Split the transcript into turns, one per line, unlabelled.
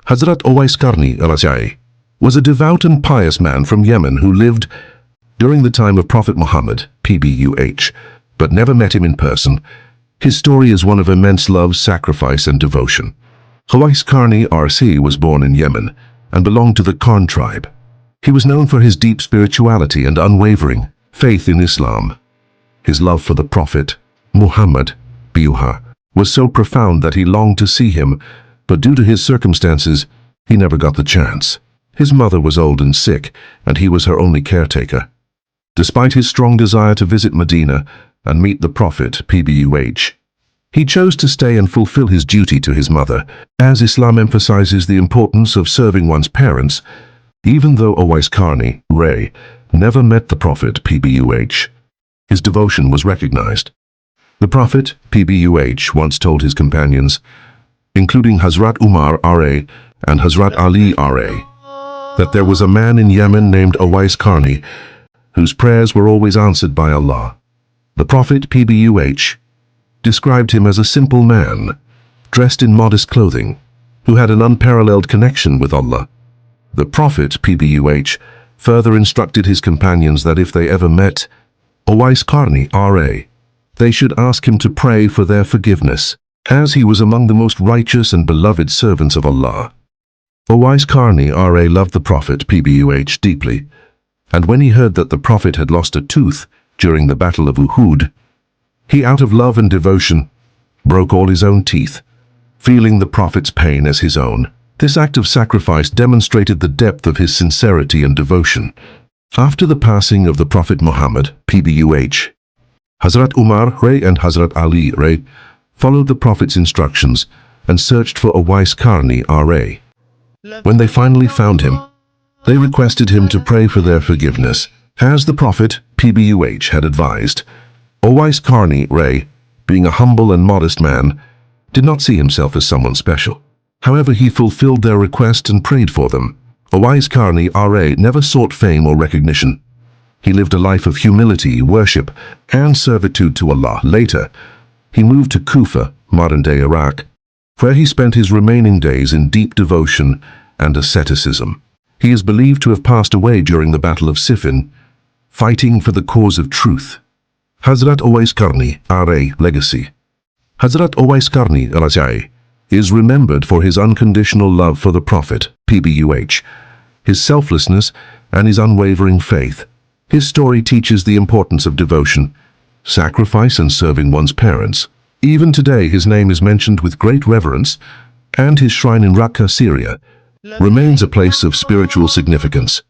Hazrat Owais Qarni was a devout and pious man from Yemen who lived during the time of Prophet Muhammad, PBUH, but never met him in person. His story is one of immense love, sacrifice, and devotion. Owais Qarni RC was born in Yemen and belonged to the Qarn tribe. He was known for his deep spirituality and unwavering faith in Islam. His love for the Prophet, Muhammad, PBUH, was so profound that he longed to see him, but due to his circumstances, he never got the chance. His mother was old and sick, and he was her only caretaker. Despite his strong desire to visit Medina and meet the Prophet, PBUH, he chose to stay and fulfill his duty to his mother, as Islam emphasizes the importance of serving one's parents. Even though Owais Qarni never met the Prophet, PBUH, his devotion was recognized. The Prophet, PBUH, once told his companions, including Hazrat Umar and Hazrat Ali that there was a man in Yemen named Owais Qarni whose prayers were always answered by Allah. The Prophet, PBUH, described him as a simple man, dressed in modest clothing, who had an unparalleled connection with Allah. The Prophet, PBUH, further instructed his companions that if they ever met Owais Qarni they should ask him to pray for their forgiveness, as he was among the most righteous and beloved servants of Allah. Owais Qarni loved the Prophet, PBUH, deeply, and when he heard that the Prophet had lost a tooth during the Battle of Uhud, he, out of love and devotion, broke all his own teeth, feeling the Prophet's pain as his own. This act of sacrifice demonstrated the depth of his sincerity and devotion. After the passing of the Prophet Muhammad, PBUH, Hazrat Umar and Hazrat Ali followed the Prophet's instructions and searched for Owais Qarni. When they finally found him, they requested him to pray for their forgiveness, as the Prophet, PBUH, had advised. Owais Qarni, being a humble and modest man, did not see himself as someone special. However, he fulfilled their request and prayed for them. Owais Qarni never sought fame or recognition. He lived a life of humility, worship, and servitude to Allah. Later, he moved to Kufa, modern-day Iraq, where he spent his remaining days in deep devotion and asceticism. He is believed to have passed away during the Battle of Siffin, fighting for the cause of truth. Hazrat Owais Qarni legacy. Hazrat Owais Qarni is remembered for his unconditional love for the Prophet, PBUH, his selflessness, and his unwavering faith. His story teaches the importance of devotion, sacrifice, and serving one's parents. Even today, his name is mentioned with great reverence, and his shrine in Raqqa, Syria, remains a place of spiritual significance.